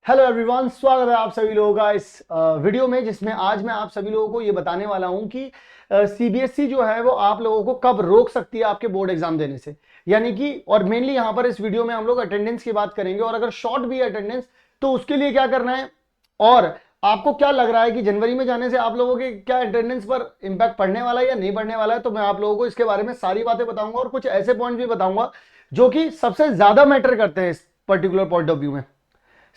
Hello everyone, स्वागत है आप सभी लोगों का इस वीडियो में, जिसमें आज मैं आप सभी लोगों को ये बताने वाला हूं कि सीबीएसई जो है वो आप लोगों को कब रोक सकती है आपके बोर्ड एग्जाम देने से। यानी कि और मेनली यहां पर इस वीडियो में हम लोग अटेंडेंस की बात करेंगे, और अगर शॉर्ट भी है अटेंडेंस तो उसके लिए क्या करना है, और आपको क्या लग रहा है कि जनवरी में जाने से आप लोगों के क्या अटेंडेंस पर इंपैक्ट पड़ने वाला है या नहीं पड़ने वाला है। तो मैं आप लोगों को इसके बारे में सारी बातें बताऊंगा और कुछ ऐसे पॉइंट भी बताऊंगा जो कि सबसे ज्यादा मैटर करते हैं इस पर्टिकुलर पॉइंट ऑफ व्यू में।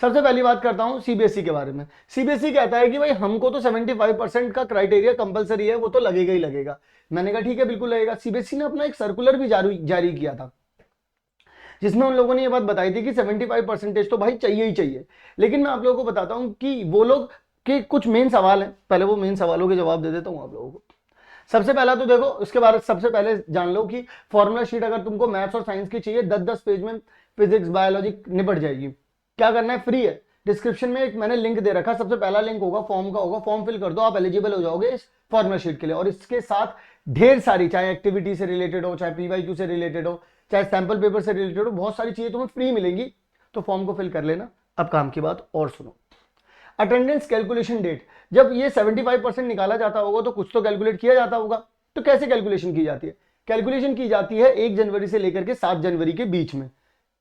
सबसे पहली बात करता हूं सीबीएसई के बारे में। सीबीएसई कहता है कि भाई हमको तो 75% का क्राइटेरिया कंपलसरी है, वो तो लगेगा ही लगेगा। मैंने कहा ठीक है, बिल्कुल लगेगा। सीबीएसई ने अपना एक सर्कुलर भी जारी किया था, जिसमें उन लोगों ने ये बात बताई थी कि 75% तो भाई चाहिए ही चाहिए। लेकिन मैं आप लोगों को बताता हूं कि वो लोग के कुछ मेन सवाल हैं, पहले वो मेन सवालों के जवाब दे देता हूं आप लोगों को। सबसे पहला तो देखो, उसके बारे सबसे पहले जान लो कि फॉर्मूला शीट अगर तुमको मैथ्स और साइंस की चाहिए 10-10 पेज में फिजिक्स बायोलॉजी निपट जाएगी। क्या करना है, फ्री है। डिस्क्रिप्शन में एक मैंने लिंक दे रखा, सबसे पहला लिंक होगा फॉर्म का, होगा फॉर्म फिल कर दो, आप एलिजिबल हो जाओगे इस फॉर्मूला शीट के लिए। और इसके साथ ढेर सारी, चाहे एक्टिविटी से रिलेटेड हो, चाहे पीवाईक्यू से रिलेटेड हो, चाहे सैंपल पेपर से रिलेटेड हो, बहुत सारी चीजें तुम्हें फ्री मिलेंगी। तो फॉर्म को फिल कर लेना। अब काम की बात और सुनो। अटेंडेंस कैलकुलेशन डेट, जब ये 75% निकाला जाता होगा तो कुछ तो कैलकुलेट किया जाता होगा। तो कैसे कैलकुलेशन की जाती है? कैलकुलेशन की जाती है 1 जनवरी से लेकर के 7 जनवरी के बीच में।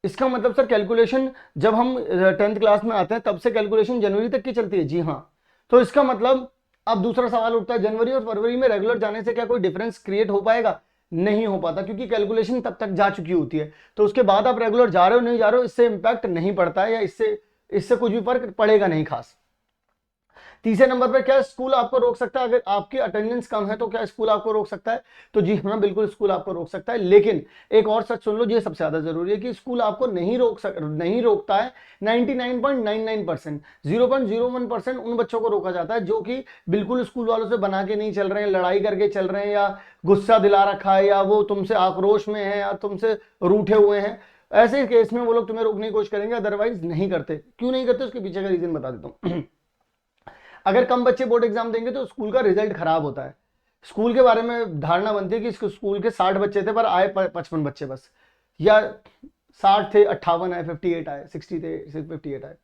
इसका मतलब सर कैलकुलेशन जब हम 10th क्लास में आते हैं तब से कैलकुलेशन जनवरी तक की चलती है? जी हाँ। तो इसका मतलब अब दूसरा सवाल उठता है, जनवरी और फरवरी में रेगुलर जाने से क्या कोई डिफरेंस क्रिएट हो पाएगा? नहीं हो पाता, क्योंकि कैलकुलेशन तब तक जा चुकी होती है। तो उसके बाद आप रेगुलर जा रहे हो नहीं जा रहे हो, इससे इंपैक्ट नहीं पड़ता है, या इससे इससे कुछ भी फर्क पड़ेगा नहीं खास। तीसरे नंबर पर क्या स्कूल आपको रोक सकता है? अगर आपकी अटेंडेंस कम है तो क्या स्कूल आपको रोक सकता है? तो जी हाँ, बिल्कुल स्कूल आपको रोक सकता है। लेकिन एक और सच सुन लो, ये सबसे ज्यादा जरूरी है कि स्कूल आपको नहीं रोकता है 99.99%। 0.01% उन बच्चों को रोका जाता है जो कि बिल्कुल स्कूल वालों से बना के नहीं चल रहे हैं, लड़ाई करके चल रहे हैं, या गुस्सा दिला रखा है, या वो तुमसे आक्रोश में है, या तुमसे रूठे हुए हैं। ऐसे केस में वो लोग तुम्हें रोकने की कोशिश करेंगे, अदरवाइज नहीं करते। क्यों नहीं करते, उसके पीछे का रीजन बता देता हूँ। अगर कम बच्चे बोर्ड एग्जाम देंगे तो स्कूल का रिजल्ट खराब होता है। स्कूल के बारे में धारणा बनती है कि स्कूल के 60 बच्चे थे पर आए 55 बच्चे बस, या 60 थे 58 आए, 58 आए, 60 थे 58 आए।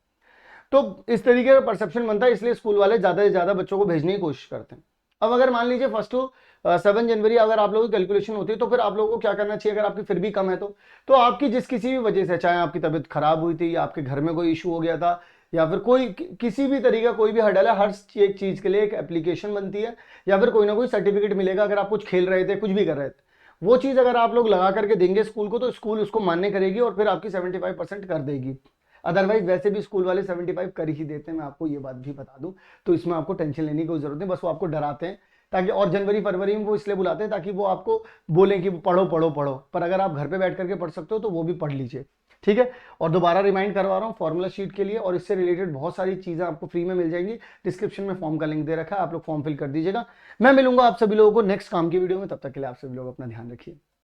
तो इस तरीके का परसेप्शन बनता है, इसलिए स्कूल वाले ज्यादा से ज्यादा बच्चों को भेजने की कोशिश करते हैं। अब अगर मान लीजिए 1 to 7 जनवरी अगर आप लोगों की कैलकुलेशन होती है, तो फिर आप लोगों को क्या करना चाहिए? अगर आपकी फिर भी कम है तो आपकी जिस किसी भी वजह से, चाहे आपकी तबीयत खराब हुई थी, या आपके घर में कोई इशू हो गया था, या फिर कोई किसी भी तरीका कोई भी हर्डल है, हर एक चीज के लिए एक एप्लीकेशन बनती है, या फिर कोई ना कोई सर्टिफिकेट मिलेगा। अगर आप कुछ खेल रहे थे, कुछ भी कर रहे थे, वो चीज अगर आप लोग लगा करके देंगे स्कूल को, तो स्कूल उसको मान्य करेगी और फिर आपकी 75% कर देगी। अदरवाइज वैसे भी स्कूल वाले 75 कर ही देते हैं, मैं आपको ये बात भी बता दूं। तो इसमें आपको टेंशन लेने की कोई जरूरत नहीं, बस वो आपको डराते हैं ताकि, और जनवरी फरवरी में वो इसलिए बुलाते हैं ताकि वो आपको बोलें कि पढ़ो पढ़ो पढ़ो। पर अगर आप घर पे बैठ करके पढ़ सकते हो तो वो भी पढ़ लीजिए, ठीक है। और दोबारा रिमाइंड करवा रहा हूँ फॉर्मूला शीट के लिए, और इससे रिलेटेड बहुत सारी चीजें आपको फ्री में मिल जाएंगी। डिस्क्रिप्शन में फॉर्म का लिंक दे रखा है, आप लोग फॉर्म फिल कर दीजिएगा। मैं मिलूंगा आप सभी लोगों को नेक्स्ट काम की वीडियो में, तब तक के लिए आप सभी लोग अपना ध्यान रखिए।